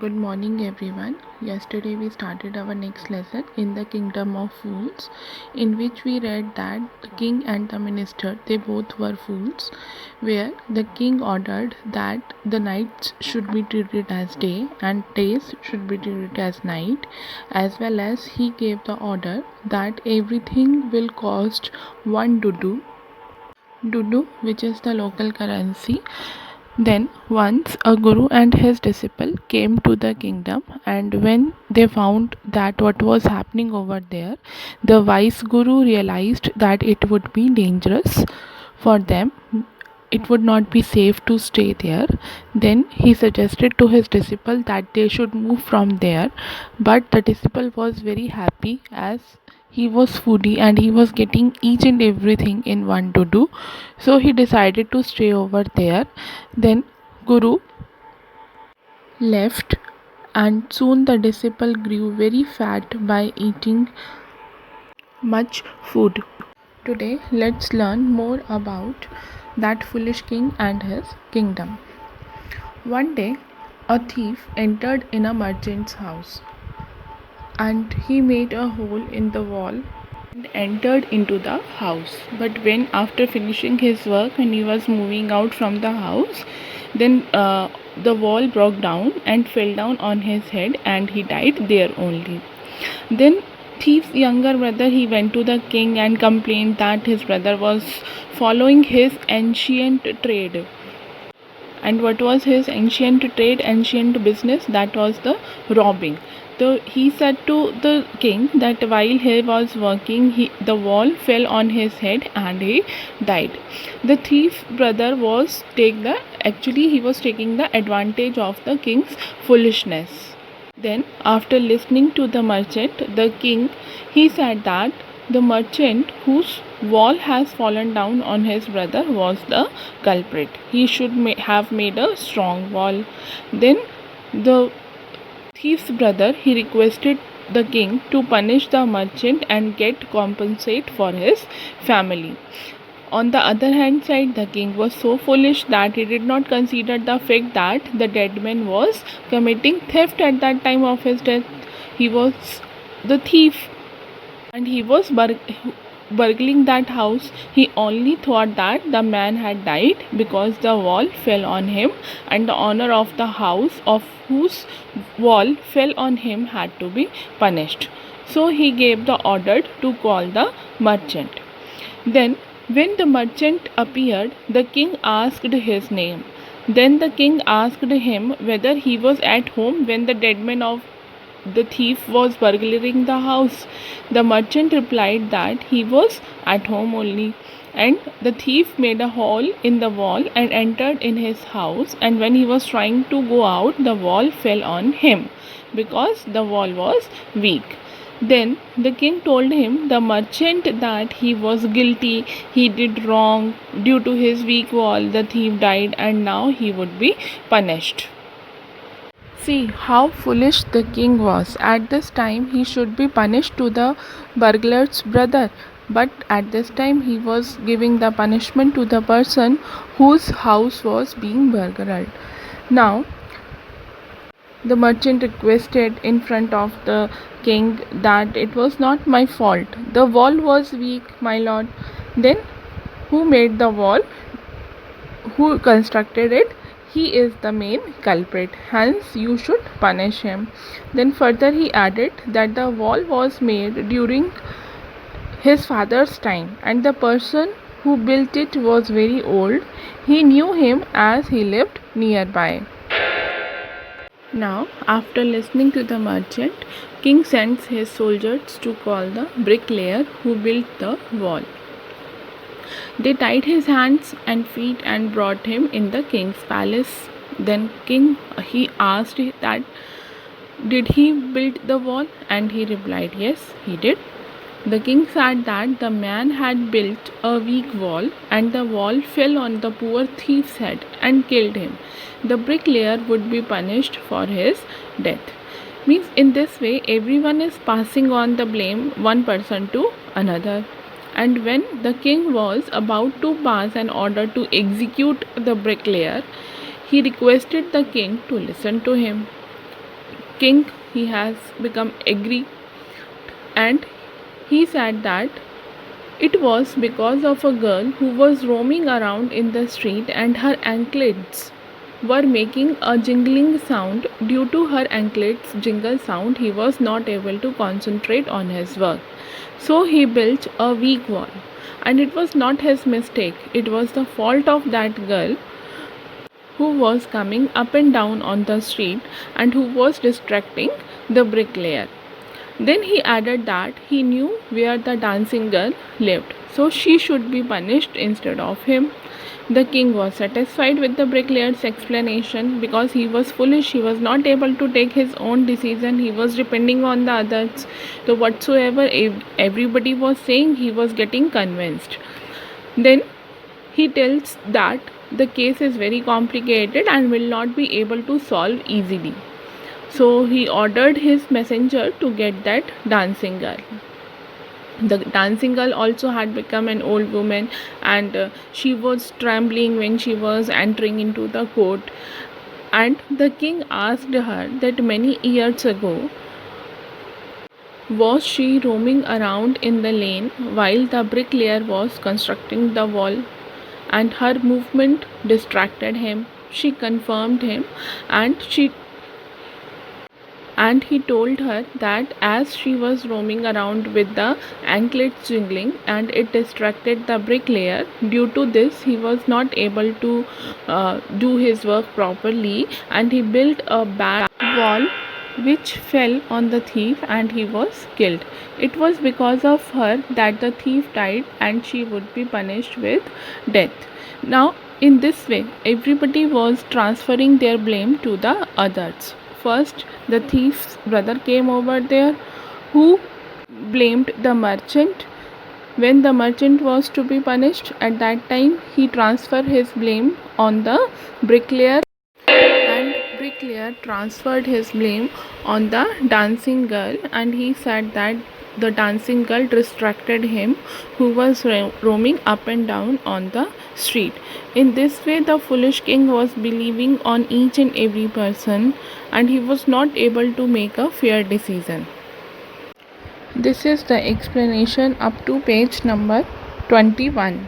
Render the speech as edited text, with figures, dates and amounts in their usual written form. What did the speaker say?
Good morning, everyone. Yesterday we started our next lesson in the Kingdom of Fools, in which we read that the king and the minister they both were fools, where the king ordered that the nights should be treated as day and days should be treated as night, as well as he gave the order that everything will cost one dudu, which is the local currency. Then once a guru and his disciple came to the kingdom, and when they found that what was happening over there, the wise guru realized that it would be dangerous for them. It would not be safe to stay there. Then he suggested to his disciple that they should move from there, but the disciple was very happy as he was foodie and he was getting each and everything in one to do, so he decided to stay over there. Then Guru left, and soon the disciple grew very fat by eating much food. Today, let's learn more about that foolish king and his kingdom. One day, a thief entered in a merchant's house, and he made a hole in the wall and entered into the house. But when, after finishing his work and he was moving out from the house, then the wall broke down and fell down on his head, and he died there only. Then thief's younger brother he went to the king and complained that his brother was following his ancient trade. And what was his ancient trade, ancient business? That was the robbing. So he said to the king that while he was working, the wall fell on his head and he died. The thief brother he was taking the advantage of the king's foolishness. Then, after listening to the merchant, the king, he said that the merchant whose wall has fallen down on his brother was the culprit. He should have made a strong wall. Then the thief's brother, he requested the king to punish the merchant and get compensate for his family. On the other hand side, the king was so foolish that he did not consider the fact that the dead man was committing theft at that time of his death. He was the thief and he was burgling that house. He only thought that the man had died because the wall fell on him, and the owner of the house of whose wall fell on him had to be punished. So he gave the order to call the merchant. Then when the merchant appeared, the king asked his name. Then the king asked him whether he was at home when the dead man of the thief was burglaring the house. The merchant replied that he was at home only. And the thief made a hole in the wall and entered in his house. And when he was trying to go out, the wall fell on him because the wall was weak. Then the king told him, the merchant, that he was guilty, he did wrong. Due to his weak wall, the thief died, and now he would be punished. See how foolish the king was. At this time, he should be punished to the burglar's brother. But at this time, he was giving the punishment to the person whose house was being burglared. Now, the merchant requested in front of the king that it was not my fault. The wall was weak, my lord. Then, who made the wall? Who constructed it? He is the main culprit. Hence, you should punish him. Then, further, he added that the wall was made during his father's time, and the person who built it was very old. He knew him as he lived nearby. Now, after listening to the merchant, king sends his soldiers to call the bricklayer who built the wall. They tied his hands and feet and brought him in the king's palace. Then king he asked that did he build the wall, and he replied yes, he did. The king said that the man had built a weak wall, and the wall fell on the poor thief's head and killed him. The bricklayer would be punished for his death. Means in this way, everyone is passing on the blame one person to another. And when the king was about to pass an order to execute the bricklayer, he requested the king to listen to him. king, he has become angry, and he said that it was because of a girl who was roaming around in the street and her anklets were making a jingling sound. Due to her anklets jingle sound, he was not able to concentrate on his work. So he built a weak wall. And it was not his mistake, it was the fault of that girl who was coming up and down on the street and who was distracting the bricklayer. Then he added that he knew where the dancing girl lived, so she should be punished instead of him. The king was satisfied with the bricklayer's explanation because he was foolish, he was not able to take his own decision, he was depending on the others. So, whatsoever everybody was saying, he was getting convinced. Then he tells that the case is very complicated and will not be able to solve easily. So he ordered his messenger to get that dancing girl. The dancing girl also had become an old woman, and she was trembling when she was entering into the court. And the king asked her that many years ago, was she roaming around in the lane while the bricklayer was constructing the wall, and her movement distracted him. She confirmed him, and he told her that as she was roaming around with the anklets jingling and it distracted the bricklayer, due to this he was not able to do his work properly, and he built a bad wall which fell on the thief and he was killed. It was because of her that the thief died and she would be punished with death. Now, in this way, everybody was transferring their blame to the others. First, the thief's brother came over there, who blamed the merchant. When the merchant was to be punished, at that time he transferred his blame on the bricklayer, and bricklayer transferred his blame on the dancing girl, and he said that the dancing girl distracted him, who was roaming up and down on the street. In this way, the foolish king was believing on each and every person, and he was not able to make a fair decision. This is the explanation up to page number 21.